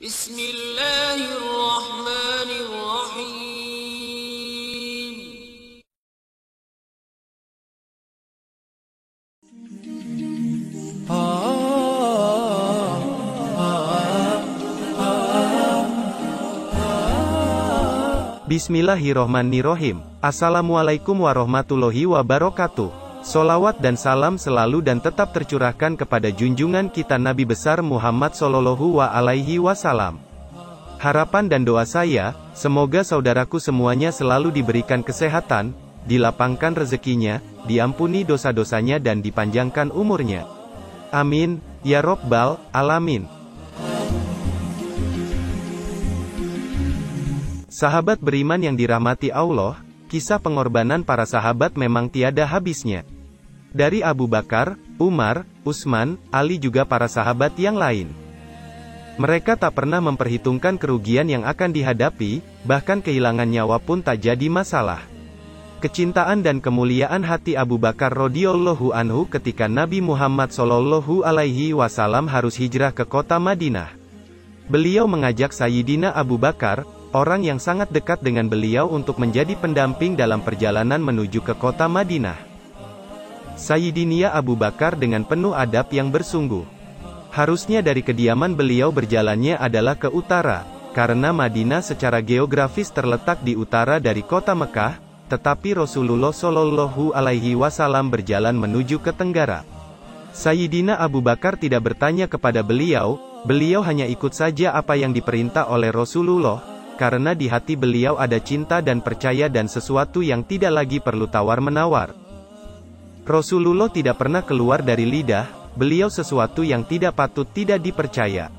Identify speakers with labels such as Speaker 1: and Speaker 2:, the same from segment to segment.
Speaker 1: Bismillahirrahmanirrahim.
Speaker 2: Bismillahirrohmanirrohim. Assalamualaikum warahmatullahi wabarakatuh. Solawat dan salam selalu dan tetap tercurahkan kepada junjungan kita Nabi besar Muhammad Sallallahu Alaihi Wasallam. Harapan dan doa saya, semoga saudaraku semuanya selalu diberikan kesehatan, dilapangkan rezekinya, diampuni dosa-dosanya dan dipanjangkan umurnya. Amin, ya Rabbal Alamin. Sahabat beriman yang dirahmati Allah, kisah pengorbanan para sahabat memang tiada habisnya. Dari Abu Bakar, Umar, Utsman, Ali juga para sahabat yang lain. Mereka tak pernah memperhitungkan kerugian yang akan dihadapi, bahkan kehilangan nyawa pun tak jadi masalah. Kecintaan dan kemuliaan hati Abu Bakar radhiyallahu anhu ketika Nabi Muhammad Shallallahu Alaihi Wasallam harus hijrah ke kota Madinah. Beliau mengajak Sayyidina Abu Bakar, orang yang sangat dekat dengan beliau untuk menjadi pendamping dalam perjalanan menuju ke kota Madinah. Sayyidina Abu Bakar dengan penuh adab yang bersungguh. Harusnya dari kediaman beliau berjalannya adalah ke utara, karena Madinah secara geografis terletak di utara dari kota Mekah, tetapi Rasulullah Shallallahu Alaihi Wasallam berjalan menuju ke tenggara. Sayyidina Abu Bakar tidak bertanya kepada beliau hanya ikut saja apa yang diperintah oleh Rasulullah, karena di hati beliau ada cinta dan percaya dan sesuatu yang tidak lagi perlu tawar-menawar. Rasulullah tidak pernah keluar dari lidah beliau sesuatu yang tidak patut tidak dipercaya.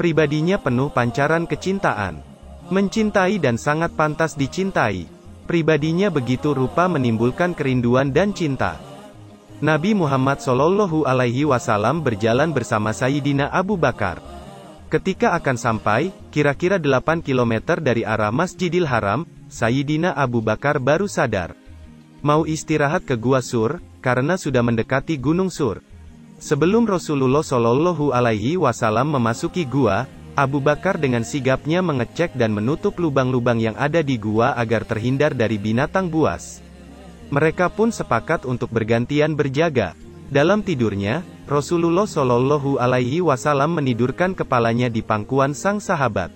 Speaker 2: Pribadinya penuh pancaran kecintaan. Mencintai dan sangat pantas dicintai. Pribadinya begitu rupa menimbulkan kerinduan dan cinta. Nabi Muhammad Shallallahu Alaihi Wasallam berjalan bersama Sayyidina Abu Bakar. Ketika akan sampai, kira-kira 8 km dari arah Masjidil Haram, Sayyidina Abu Bakar baru sadar. Mau istirahat ke Gua Sur, karena sudah mendekati Gunung Sur. Sebelum Rasulullah Shallallahu Alaihi Wasallam memasuki gua, Abu Bakar dengan sigapnya mengecek dan menutup lubang-lubang yang ada di gua agar terhindar dari binatang buas. Mereka pun sepakat untuk bergantian berjaga. Dalam tidurnya, Rasulullah Shallallahu Alaihi Wasallam menidurkan kepalanya di pangkuan sang sahabat.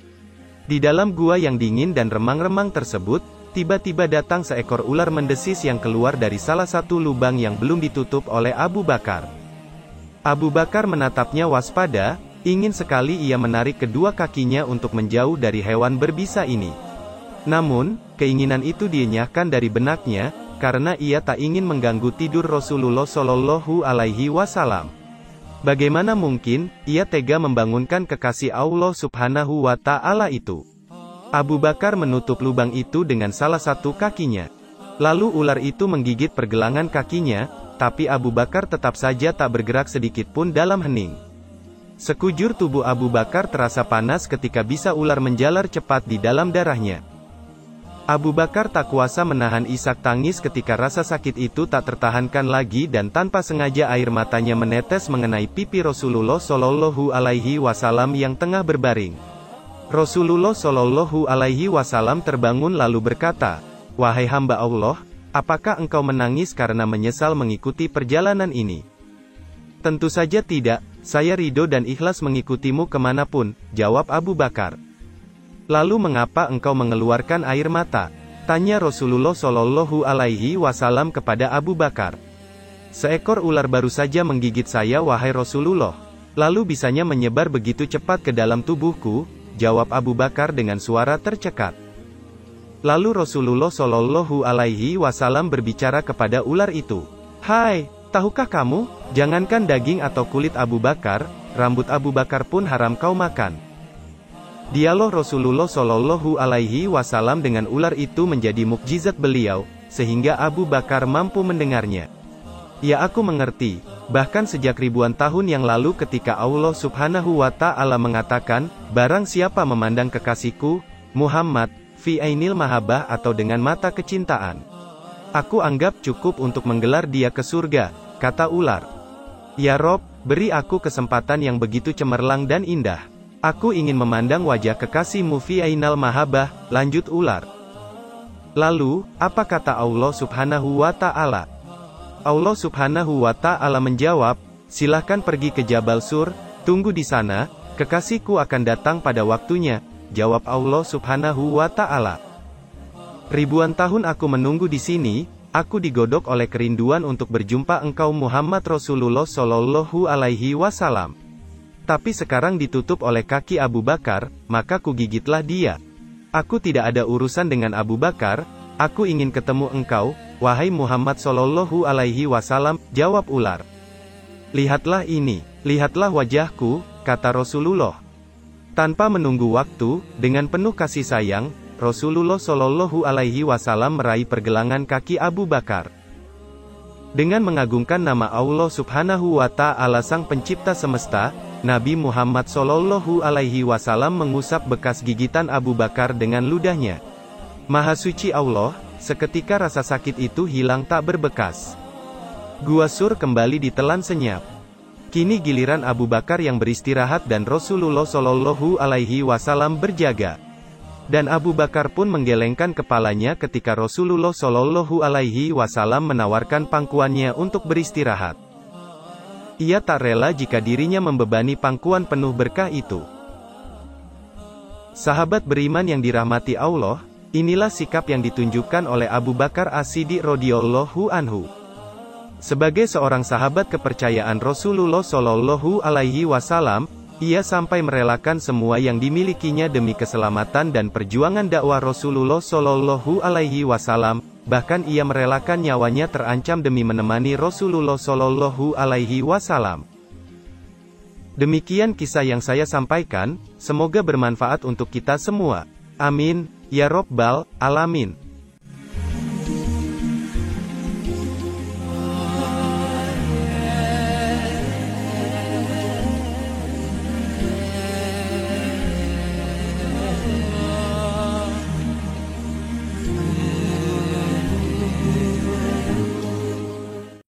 Speaker 2: Di dalam gua yang dingin dan remang-remang tersebut, tiba-tiba datang seekor ular mendesis yang keluar dari salah satu lubang yang belum ditutup oleh Abu Bakar. Abu Bakar menatapnya waspada, ingin sekali ia menarik kedua kakinya untuk menjauh dari hewan berbisa ini. Namun, keinginan itu dienyahkan dari benaknya, karena ia tak ingin mengganggu tidur Rasulullah Shallallahu Alaihi Wasallam. Bagaimana mungkin ia tega membangunkan kekasih Allah Subhanahu wa Ta'ala itu? Abu Bakar menutup lubang itu dengan salah satu kakinya. Lalu ular itu menggigit pergelangan kakinya, tapi Abu Bakar tetap saja tak bergerak sedikit pun dalam hening. Sekujur tubuh Abu Bakar terasa panas ketika bisa ular menjalar cepat di dalam darahnya. Abu Bakar tak kuasa menahan isak tangis ketika rasa sakit itu tak tertahankan lagi dan tanpa sengaja air matanya menetes mengenai pipi Rasulullah Shallallahu Alaihi Wasallam yang tengah berbaring. Rasulullah Shallallahu Alaihi Wasallam terbangun lalu berkata, "Wahai hamba Allah, apakah engkau menangis karena menyesal mengikuti perjalanan ini?" "Tentu saja tidak, saya ridho dan ikhlas mengikutimu kemanapun," jawab Abu Bakar. "Lalu mengapa engkau mengeluarkan air mata?" tanya Rasulullah Shallallahu Alaihi Wasallam kepada Abu Bakar. "Seekor ular baru saja menggigit saya wahai Rasulullah. Lalu bisanya menyebar begitu cepat ke dalam tubuhku," jawab Abu Bakar dengan suara tercekat. Lalu Rasulullah Shallallahu Alaihi Wasallam berbicara kepada ular itu. "Hai, tahukah kamu, jangankan daging atau kulit Abu Bakar, rambut Abu Bakar pun haram kau makan." Dialog Rasulullah Shallallahu Alaihi Wasallam dengan ular itu menjadi mukjizat beliau, sehingga Abu Bakar mampu mendengarnya. "Ya, aku mengerti. Bahkan sejak ribuan tahun yang lalu ketika Allah Subhanahu wa Ta'ala mengatakan, barang siapa memandang kekasihku, Muhammad, fi ainil mahabbah atau dengan mata kecintaan, aku anggap cukup untuk menggelar dia ke surga," kata ular. "Ya Rob, beri aku kesempatan yang begitu cemerlang dan indah. Aku ingin memandang wajah kekasihmu fi ainal mahabbah, lanjut ular. Lalu, apa kata Allah subhanahu wa ta'ala? Allah subhanahu wa ta'ala menjawab, silahkan pergi ke Jabal Sur, tunggu di sana, kekasihku akan datang pada waktunya, jawab Allah subhanahu wa ta'ala. Ribuan tahun aku menunggu di sini, aku digodok oleh kerinduan untuk berjumpa engkau Muhammad Rasulullah Shallallahu Alaihi Wasallam. Tapi sekarang ditutup oleh kaki Abu Bakar, maka kugigitlah dia. Aku tidak ada urusan dengan Abu Bakar, aku ingin ketemu engkau, wahai Muhammad Shallallahu Alaihi Wasallam, jawab ular. Lihatlah ini, lihatlah wajahku, kata Rasulullah. Tanpa menunggu waktu, dengan penuh kasih sayang, Rasulullah Shallallahu Alaihi Wasallam meraih pergelangan kaki Abu Bakar. Dengan mengagungkan nama Allah Subhanahu wa Ta'ala Sang Pencipta Semesta, Nabi Muhammad Shallallahu Alaihi Wasallam mengusap bekas gigitan Abu Bakar dengan ludahnya. Maha suci Allah, seketika rasa sakit itu hilang tak berbekas. Gua Sur kembali ditelan senyap. Kini giliran Abu Bakar yang beristirahat dan Rasulullah Shallallahu Alaihi Wasallam berjaga. Dan Abu Bakar pun menggelengkan kepalanya ketika Rasulullah Shallallahu Alaihi Wasallam menawarkan pangkuannya untuk beristirahat. Ia tak rela jika dirinya membebani pangkuan penuh berkah itu. Sahabat beriman yang dirahmati Allah, inilah sikap yang ditunjukkan oleh Abu Bakar As-Siddiq radhiyallahu anhu. Sebagai seorang sahabat kepercayaan Rasulullah Shallallahu Alaihi Wasallam, ia sampai merelakan semua yang dimilikinya demi keselamatan dan perjuangan dakwah Rasulullah Shallallahu Alaihi Wasallam. Bahkan ia merelakan nyawanya terancam demi menemani Rasulullah Shallallahu Alaihi Wasallam. Demikian kisah yang saya sampaikan, semoga bermanfaat untuk kita semua. Amin, ya Rabbal Alamin.